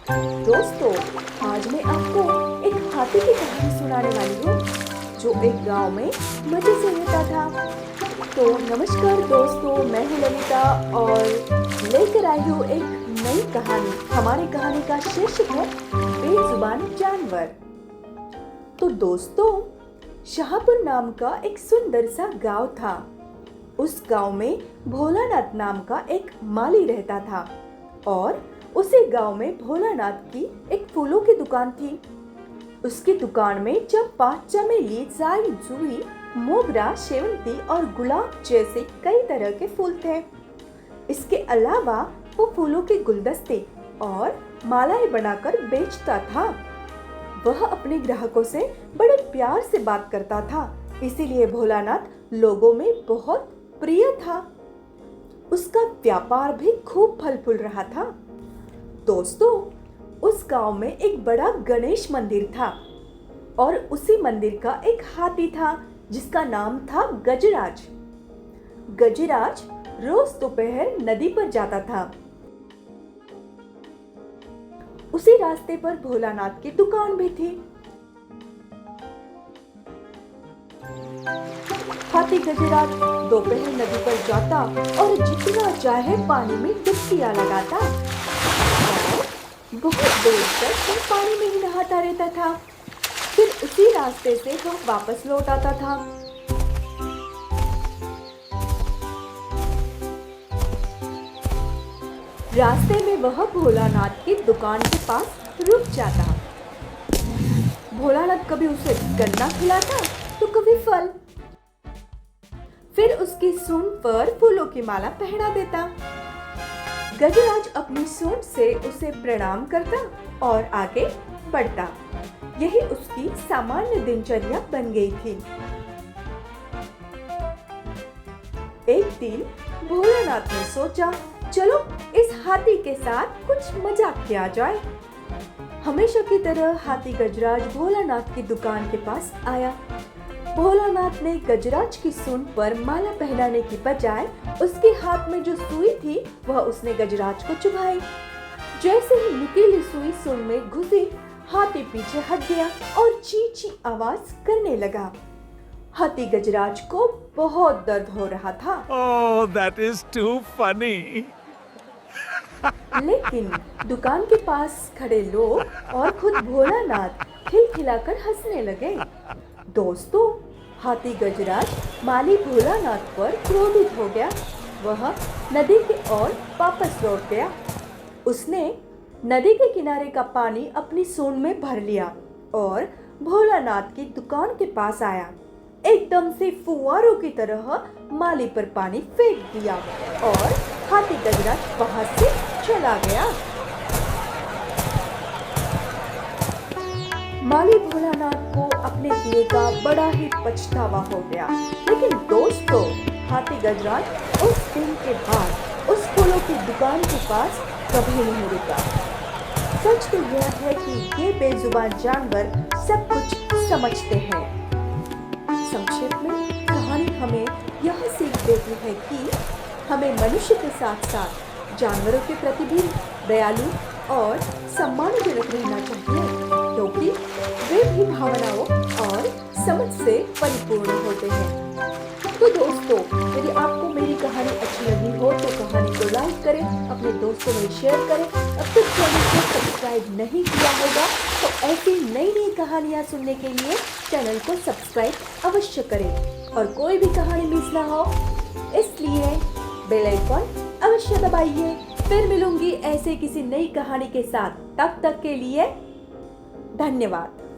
दोस्तों, आज मैं आपको एक हाथी की कहानी सुनाने वाली हूँ जो एक गांव में मजे से रहता था। तो नमस्कार दोस्तों, मैं हूँ ललिता और लेकर आई हूँ एक नई कहानी। हमारी कहानी का शीर्षक है बेजुबान जानवर। तो दोस्तों, शाहपुर नाम का एक सुंदर सा गांव था। उस गांव में भोलानाथ नाम का एक माली रहता था और उसी गांव में भोलानाथ की एक फूलों की दुकान थी। उसकी दुकान में चंपा, चमेली, जाई, जूही, मोगरा, शेवंती और गुलाब जैसे कई तरह के फूल थे। इसके अलावा वो फूलों के गुलदस्ते और मालाएं बनाकर बेचता था। वह अपने ग्राहकों से बड़े प्यार से बात करता था, इसीलिए भोलानाथ लोगों में बहुत प्रिय था। उसका व्यापार भी खूब फल फूल रहा था। दोस्तों, उस गांव में एक बड़ा गणेश मंदिर था और उसी मंदिर का एक हाथी था जिसका नाम था गजराज। गजराज रोज दोपहर नदी पर जाता था। उसी रास्ते पर भोलानाथ की दुकान भी थी। हाथी गजराज दोपहर नदी पर जाता और जितना चाहे पानी में डुबकियां लगाता। बहुत देर तक वह पानी में ही नहाता रहता था। फिर उसी रास्ते से वह वापस लौट आता था। रास्ते में वह भोलानाथ की दुकान के पास रुक जाता। भोलानाथ कभी उसे गन्ना खिलाता तो कभी फल। फिर उसकी सूंड पर फूलों की माला पहना देता। गजराज अपनी सूंड से उसे प्रणाम करता और आगे बढ़ता। यही उसकी सामान्य दिनचर्या बन गई थी। एक दिन भोलानाथ ने सोचा, चलो इस हाथी के साथ कुछ मजाक किया जाए। हमेशा की तरह हाथी गजराज भोलानाथ की दुकान के पास आया। भोलानाथ ने गजराज की सूंड पर माला पहनाने की बजाय उसके हाथ में जो सुई थी वह उसने गजराज को चुभाई। जैसे ही नुकीली सुई सूंड में घुसी, हाथी पीछे हट गया और ची ची आवाज करने लगा। हाथी गजराज को बहुत दर्द हो रहा था। Oh, that is too funny. लेकिन दुकान के पास खड़े लोग और खुद भोलानाथ खिलखिलाकर हंसने लगे। दोस्तों, हाथी गजराज माली भोलानाथ पर क्रोधित हो गया। वह नदी की ओर वापस लौट गया। उसने नदी के किनारे का पानी अपनी सूंड में भर लिया और भोलानाथ की दुकान के पास आया। एकदम से फुवारों की तरह माली पर पानी फेंक दिया और हाथी गजराज वहां से चला गया। माली भोलानाथ को अपने दिए का बड़ा ही पछतावा हो गया। लेकिन दोस्तों, हाथी गजराज उस दिन के बाद उस फूलों की दुकान के पास कभी नहीं रुका। सच तो यह है कि ये बेजुबान जानवर सब कुछ समझते हैं। संक्षेप में कहानी हमें यह सीख देती है कि हमें मनुष्य के साथ साथ जानवरों के प्रति भी दयालु और सम्मानजनक रहना चाहिए, क्योंकि वे भी भावनाओं और समझ से परिपूर्ण होते हैं। तो दोस्तों, यदि आपको मेरी कहानी अच्छी लगी हो तो कहानी को लाइक करें, अपने दोस्तों में शेयर करें। अब तक चैनल को सब्सक्राइब नहीं किया होगा तो ऐसी नई नई कहानियाँ सुनने के लिए चैनल को सब्सक्राइब अवश्य करें और कोई भी कहानी मिस ना हो इसलिए बेल आइकन अवश्य दबाइए। फिर मिलूंगी ऐसे किसी नई कहानी के साथ। तब तक के लिए धन्यवाद।